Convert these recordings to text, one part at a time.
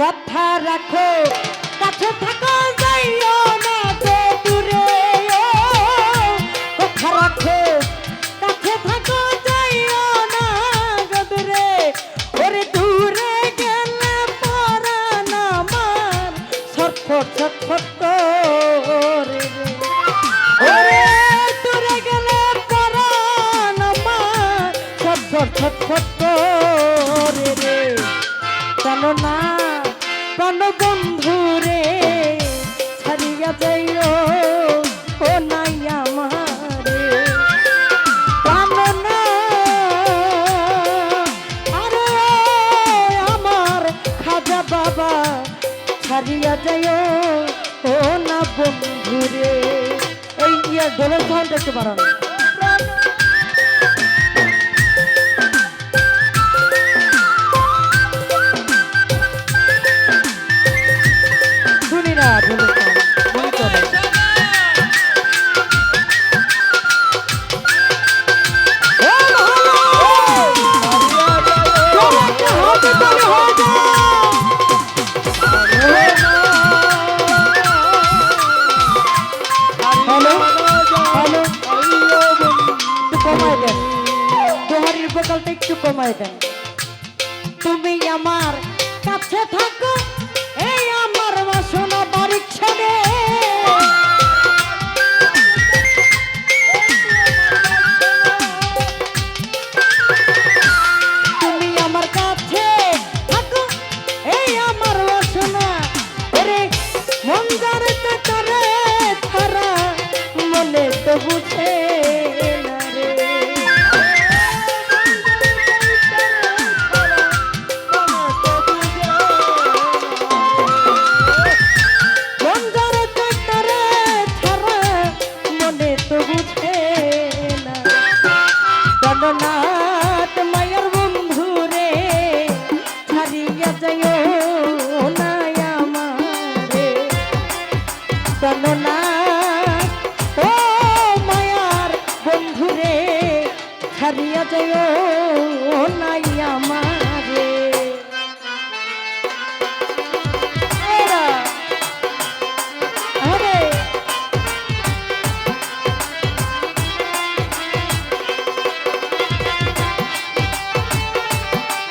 কথা রাখো কাছে থাকো যাইও না তো দূরে ও কথা রাখো কাছে থাকো যাইও না গো দূরে ওরে দূরে গেলে পরাণ আমার ছটফট ছটফট করে ওরে দূরে গেলে পরাণ আমার ছটফট ছটফট করে রে জানো না প্রাণ বন্ধু রে ছাড়িয়া যাইও ও নাই আমারে প্রাণ না আরে আমার খাজা বাবা ছাড়িয়া যাইও ও না বন্ধু রে এই ঢোলের সাউন্ড একটু বাড়ানো একটু কমায় দেন তুমি আমার কাছে থাকো এই আমার বাসনা বাড়ির ছেড়ে তুমি আমার কাছে থাকো এই আমার বাসনা ওরে মন যারে তারে ছাড়া মনে তো বুঝে না রে নাথ মায়ের বন্ধু রে ছাড়িয়া যাইও না আমারে নাথ ও মায়ার বন্ধু রে ছাড়িয়া যাইও না আমারে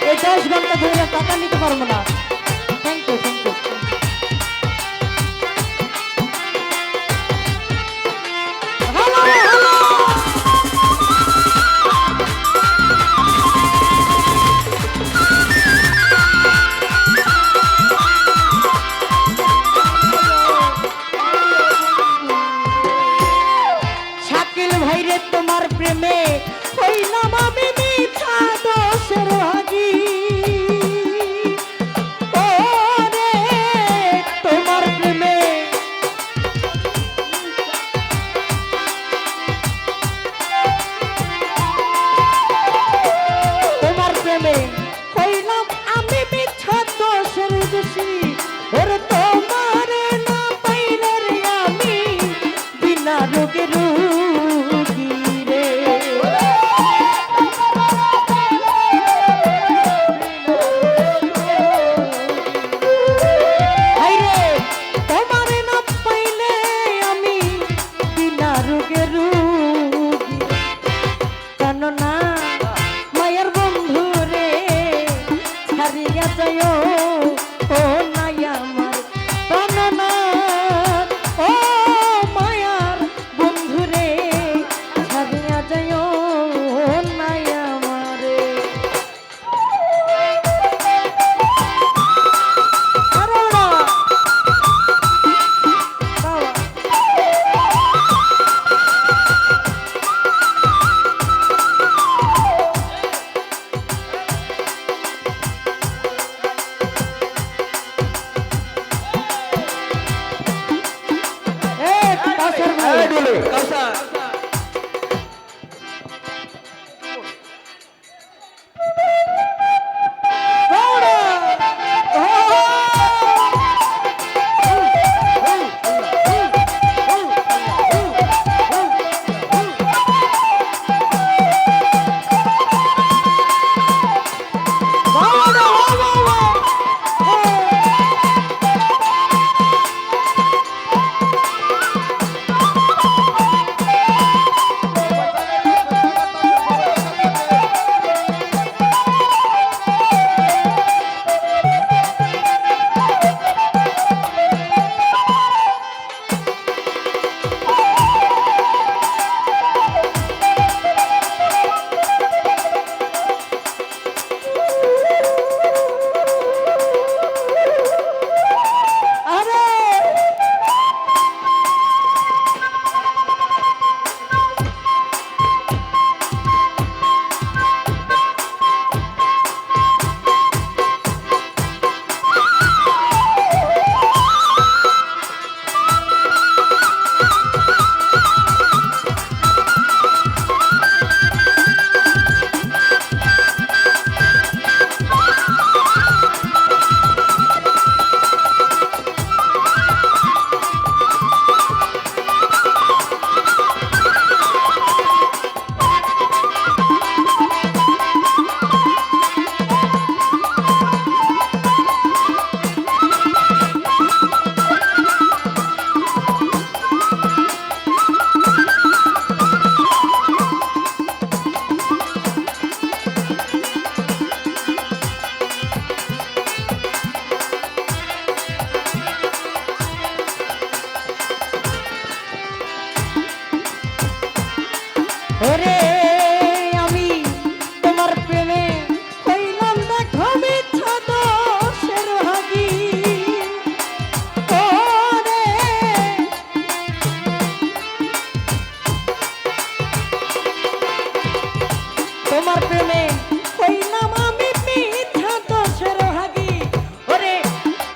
এই 10 ঘন্টা ধরে টাকা নিতে পারবো না থ্যাংক ইউ শাকিল ভাইরে তোমার প্রেমে হইলাম আমি মিঠা দোষের ভাগী ওরে তোমার প্রেমে হইলাম আমি মিঠা দোষের দোষী ওরে তোমার না পাইলে রে আমি বিনা রোগে রোগী রে তোমার না পাইলে আমি বিনা রোগে রোগী কেন না মায়ের বন্ধু রে ছাড়িয়া যাইও ও নাই আমার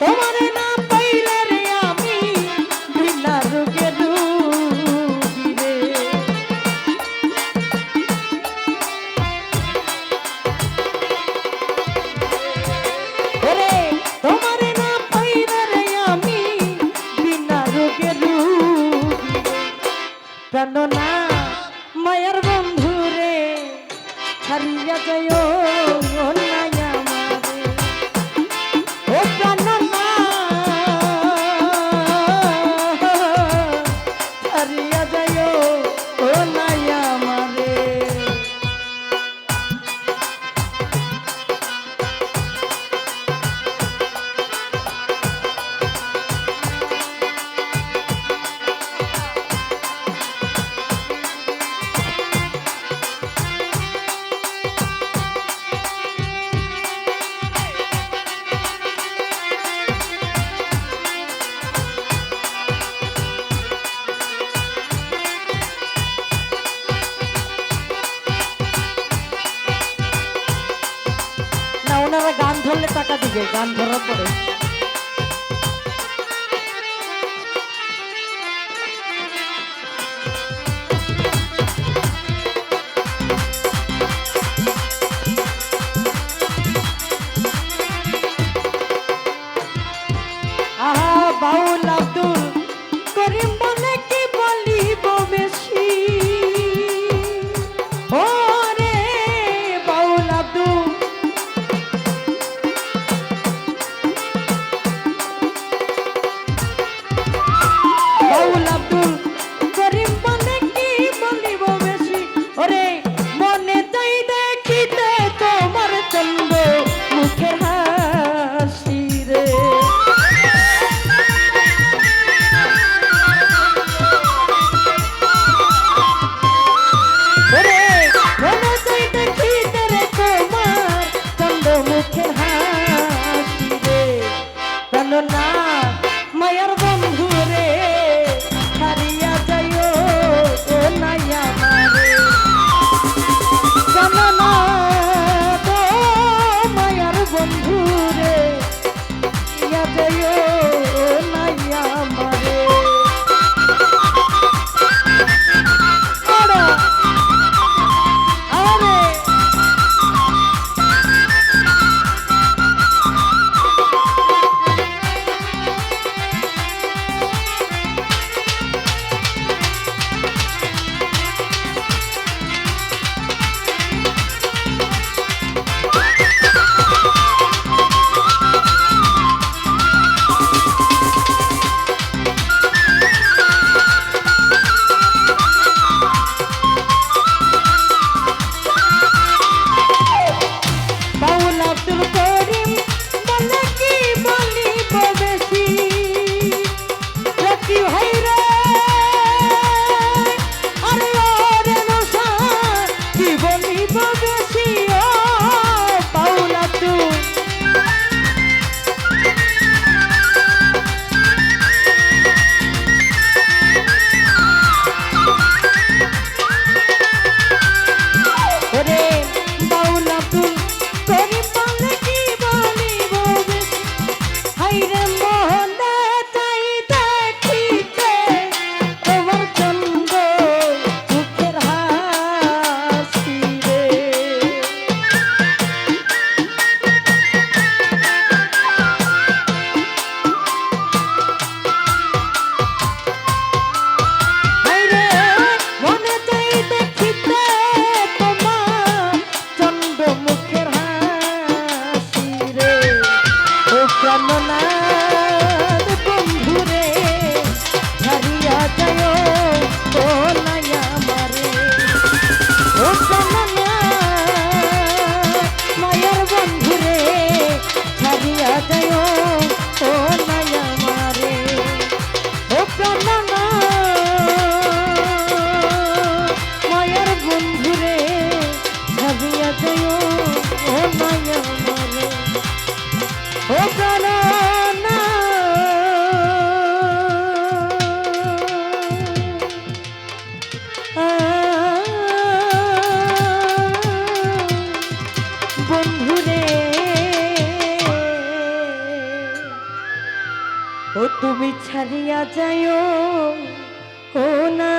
তোমার না পাইলে রে আমি বিনা রোগে ডুবি রে। ওরে তোমার না পাইলে রে আমি বিনা রোগে ডুবি রে। প্রাণ না মায়ার বন্ধু রে হারিয়া যায় নাই আমারে। ও প্রাণ না হারিয়া যায় নাই আমারে। না ওনারা গান ধরলে টাকা দিবে, গান ধরার পরে। আহা বাউল আব্দুল করিম বলে কি বলিব বেশি। ও রে বাউল আব্দুল বাউল আব্দুল করিম বলে কি বলিব বেশি। ওরে মনে চাই দেখিতে তোমার চন্দ্র মুখের হাসি রে। ওরে মনে চাই দেখিতে রে তোমার চন্দ্র মুখের হাসি রে। প্রাণ না মায়ার বন্ধু রে হারিয়া যায় ও নাই আমারে। প্রাণ না তো মায়ার বন্ধু রে হারিয়া যায় ও নাই আমারে। ওরে আরে বাউল আব্দুল করিম বলে কি বলিব বেশি। রাখি ভাই রে আরে ওরে নশা কি বলিব বেশি। ও বাউল আব্দুল ওরে বাউল আব্দুল করিম বলে কি বলিব বেশি। হাইরে মোহনে চাই দেখিতে তোমার চন্দ্র মুখের হাসি রে। হাইরে মনে চাই দেখিতে তোমার চন্দ্র মুখের হাসি রে। ও প্রাণনাথ বন্ধু রে হারিয়া যায় ও নাই আমারে। ও প্রাণনাথ মায়ার বন্ধু রে হারিয়া যায় ও নাই আমারে। ও প্রাণনাথ মায়ার বন্ধু রে হারিয়া যায় ও নাই আমারে। ও প্রাণনাথ ও তুমি ছাড়িয়া যাইও ও না